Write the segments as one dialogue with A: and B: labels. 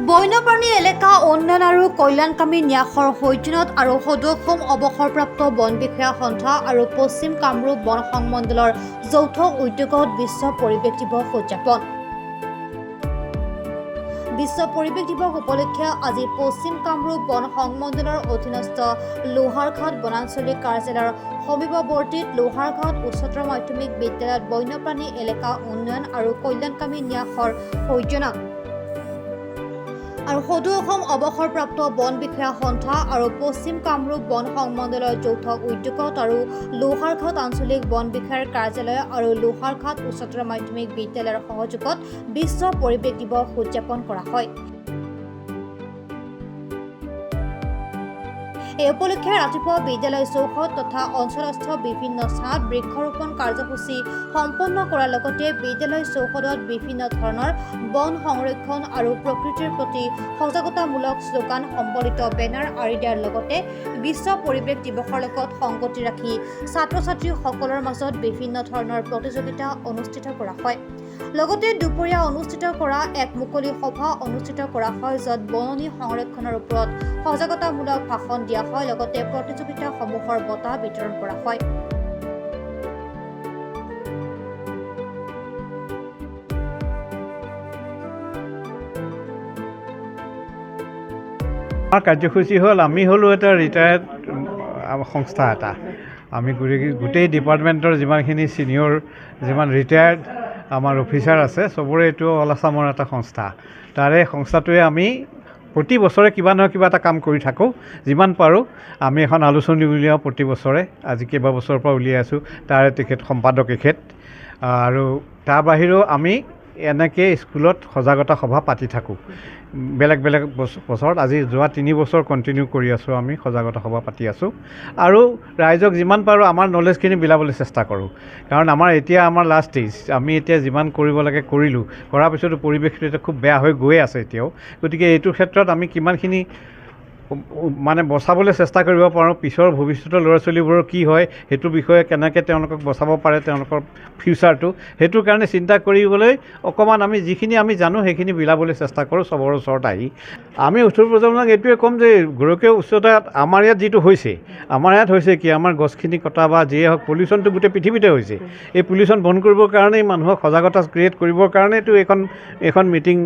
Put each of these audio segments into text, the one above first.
A: বন্যপ্ৰাণী এলেকা উন্নয়ন আৰু কল্যাণকামী ন্যাসৰ সৌজন্যত আৰু সদৌ অৱসৰপ্ৰাপ্ত বন বিষয়া সন্থা আৰু পশ্চিম কামৰূপ বন সংমণ্ডলৰ যৌথ উদ্যোগত বিশ্ব পৰিৱেশ দিৱস উদযাপন। বিশ্ব পৰিৱেশ দিৱস উপলক্ষে আজি পশ্চিম কামৰূপ বন সংমণ্ডলৰ অধীনস্থ লোহাৰঘাট বনাঞ্চলিক কাৰ্যালয়ৰ সমীপৱৰ্তীত লোহাৰঘাট উচ্চতৰ মাধ্যমিক বিদ্যালয়ত বন্যপ্ৰাণী এলেকা উন্নয়ন আৰু কল্যাণকামী ন্যাসৰ সৌজন্যত আৰু সদৌ অসম অৱসৰপ্ৰাপ্ত বন বিষয়া সন্থা আৰু পশ্চিম কামৰূপ বন সংমণ্ডলৰ যৌথ উদ্যোগত আৰু লোহাৰঘাট আঞ্চলিক বন বিষয়াৰ কাৰ্যালয় আৰু লোহাৰঘাট উচ্চতৰ মাধ্যমিক বিদ্যালয়ৰ সহযোগত বিশ্ব পৰিৱেশ দিৱস উদযাপন কৰা হয়। এই উপলক্ষে ৰাতিপুৱা বিদ্যালয় চৌহদ তথা অঞ্চলস্থ বিভিন্ন স্থানত বৃক্ষৰোপণ কাৰ্যসূচী সম্পন্ন কৰাৰ লগতে বিদ্যালয় চৌহদত বিভিন্ন ধৰণৰ বন সংৰক্ষণ আৰু প্ৰকৃতিৰ প্ৰতি সজাগতামূলক শ্লোগান সম্বলিত বেনাৰ আঁৰি দিয়াৰ লগতে বিশ্ব পৰিৱেশ দিৱসৰ লগত সংগতি ৰাখি ছাত্ৰ ছাত্ৰীসকলৰ মাজত বিভিন্ন ধৰণৰ প্ৰতিযোগিতা অনুষ্ঠিত কৰা হয়। লগতে দুপৰীয়া অনুষ্ঠিত কৰা এক মুকলি সভা অনুষ্ঠিত কৰা হয়, য'ত বননি সংৰক্ষণৰ ওপৰত সজাগতামূলক ভাষণ দিয়া হয়, লগতে প্ৰতিযোগিতাসমূহৰ বঁটা বিতৰণ কৰা হয়।
B: আমাৰ কাৰ্যসূচী হ'ল আমি হ'লোঁ এটা ৰিটায়াৰ্ড সংস্থা এটা। আমি গোটেই ডিপাৰ্টমেণ্টৰ যিমানখিনি ছিনিয়ৰ ৰিটায়াৰ্ড আমাৰ অফিচাৰ আছে চবৰে এইটো অল আছামৰ এটা সংস্থা। তাৰে সংস্থাটোৱে আমি প্ৰতি বছৰে কিবা নহয় কিবা এটা কাম কৰি থাকোঁ। যিমান পাৰোঁ আমি এখন আলোচনী উলিয়াওঁ প্ৰতি বছৰে, আজি কেইবাবছৰৰ পৰা উলিয়াই আছোঁ। তাৰে তেখেত সম্পাদক আৰু তাৰ বাহিৰেও আমি এনেকৈ স্কুলত সজাগতা সভা পাতি থাকোঁ। বেলেগ বেলেগ বছৰত আজি যোৱা 3 বছৰ কণ্টিনিউ কৰি আছোঁ, আমি সজাগতা সভা পাতি আছোঁ আৰু ৰাইজক যিমান পাৰোঁ আমাৰ নলেজখিনি বিলাবলৈ চেষ্টা কৰোঁ। কাৰণ আমাৰ লাষ্ট ষ্টেজ, আমি এতিয়া যিমান কৰিব লাগে কৰিলোঁ, কৰাৰ পিছতো পৰিৱেশটো এতিয়া খুব বেয়া হৈ গৈ আছে এতিয়াও। গতিকে এইটো ক্ষেত্ৰত আমি কিমানখিনি বচাবলৈ চেষ্টা কৰিব পাৰোঁ, পিছৰ ভৱিষ্যতৰ ল'ৰা ছোৱালীবোৰৰ কি হয় সেইটো বিষয়ে কেনেকৈ তেওঁলোকক বচাব পাৰে তেওঁলোকৰ ফিউচাৰটো, সেইটোৰ কাৰণে চিন্তা কৰিবলৈ অকণমান আমি যিখিনি আমি জানো সেইখিনি বিলাবলৈ চেষ্টা কৰোঁ চবৰ ওচৰত আহি। আমি উত্তৰ প্ৰজন্মক এইটোৱে ক'ম যে গোলকীয় উষ্ণতাত আমাৰ ইয়াত যিটো হৈছে, কি আমাৰ গছখিনি কটা বা যিয়ে হওক পলিউশ্যনটো গোটেই পৃথিৱীতে হৈছে। এই পলিউশ্যন বন্ধ কৰিবৰ কাৰণেই মানুহক সজাগতা ক্ৰিয়েট কৰিবৰ কাৰণেতো এখন মিটিং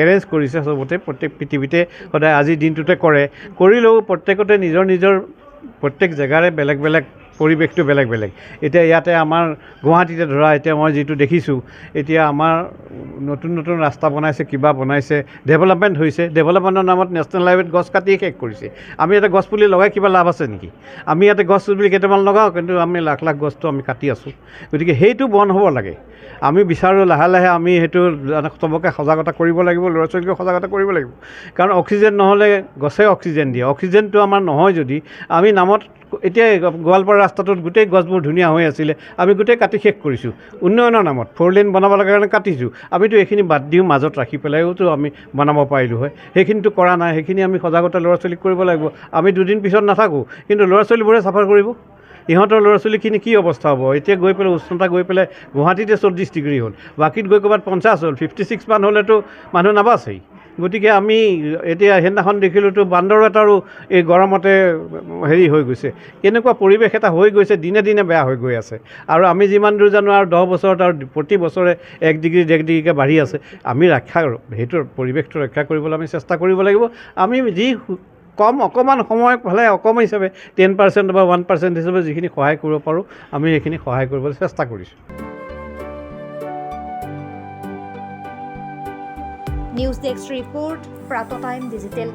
B: এৰেঞ্জ কৰিছে চবতে, প্ৰত্যেক পৃথিৱীতে সদায় আজিৰ দিনটোতে কৰিলেও প্ৰত্যেকতে নিজৰ প্ৰত্যেক জেগাৰে বেলেগ বেলেগ পৰিৱেশটো বেলেগ বেলেগ। এতিয়া ইয়াতে আমাৰ গুৱাহাটীতে ধৰা, এতিয়া মই যিটো দেখিছোঁ, এতিয়া আমাৰ নতুন ৰাস্তা বনাইছে, কিবা বনাইছে, ডেভেলপমেণ্ট হৈছে। ডেভেলপমেণ্টৰ নামত নেশ্যনেল হাইৱেত গছ কাটিয়ে শেষ কৰিছে। আমি ইয়াতে গছ পুলি লগাই কিবা লাভ আছে নেকি? আমি ইয়াতে গছ পুলি কেইটামান লগাওঁ, কিন্তু আমি লাখ গছটো আমি কাটি আছোঁ। গতিকে সেইটো বন্ধ হ'ব লাগে। আমি বিচাৰোঁ লাহে লাহে আমি সেইটো চবকে সজাগতা কৰিব লাগিব, ল'ৰা ছোৱালীকে সজাগতা কৰিব লাগিব। কাৰণ অক্সিজেন নহ'লে গছে অক্সিজেন দিয়ে। অক্সিজেনটো আমাৰ নহয় যদি আমি নামত এতিয়া গোৱালপাৰা ৰাস্তাটোত গোটেই গছবোৰ ধুনীয়া হৈ আছিলে, আমি গোটেই কাটি শেষ কৰিছোঁ উন্নয়নৰ নামত। 4 লেন বনাব লাগে কাৰণে কাটিছোঁ। আমিতো এইখিনি বাদ দিওঁ, মাজত ৰাখি পেলাইওতো আমি বনাব পাৰিলোঁ হয়। সেইখিনিতো কৰা নাই। সেইখিনি আমি সজাগতা ল'ৰা ছোৱালীক কৰিব লাগিব। আমি দুদিন পিছত নাথাকোঁ, কিন্তু ল'ৰা ছোৱালীবোৰে চাফাৰ কৰিব। ইহঁতৰ ল'ৰা ছোৱালীখিনি কি অৱস্থা হ'ব? এতিয়া গৈ পেলাই উষ্ণতা গৈ পেলাই গুৱাহাটীতে 40 ডিগ্ৰী হ'ল, বাকীত গৈ ক'ৰবাত 50 হ'ল, 56 মান হ'লেতো মানুহ নাবাচেই। গতিকে আমি এতিয়া সেইদিনাখন দেখিলোঁতো বান্দৰ এটাৰো এই গৰমতে হৈ গৈছে। কেনেকুৱা পৰিৱেশ এটা হৈ গৈছে, দিনে দিনে বেয়া হৈ গৈ আছে। আৰু আমি যিমান দূৰ জানো আৰু 10 বছৰত আৰু প্ৰতি বছৰে 1 ডিগ্ৰী 1.5 ডিগ্ৰীকৈ বাঢ়ি আছে। আমি সেইটোৰ পৰিৱেশটো ৰক্ষা কৰিবলৈ আমি চেষ্টা কৰিব লাগিব। আমি যি অকণমান সময় ফালে অকণমান হিচাপে 10% বা 1% হিচাপে যিখিনি সহায় কৰিব পাৰোঁ, আমি সেইখিনি সহায় কৰিবলৈ চেষ্টা কৰিছোঁ।
A: নিউজ ডেস্ক ৰিপোৰ্ট, প্ৰাত টাইম ডিজিটেল।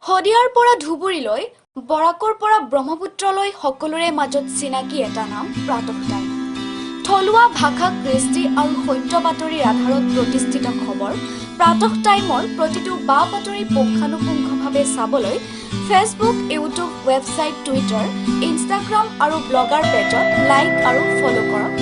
C: শদিয়াৰ পৰা ধুবুৰীলৈ, বৰাকৰ পৰা ব্ৰহ্মপুত্ৰলৈ সকলোৰে মাজত চিনাকি এটা নাম প্ৰাতঃ টাইম। থলুৱা ভাষা, কৃষ্টি আৰু সত্য বাতৰিৰ আধাৰত প্ৰতিষ্ঠিত খবৰ প্ৰাতঃ টাইমৰ প্ৰতিটো বা বাতৰি পুংখানুপুংখভাৱে চাবলৈ Facebook, YouTube, website, Twitter, Instagram আৰু ব্লগাৰ পেজত লাইক আৰু ফ'ল' কৰক।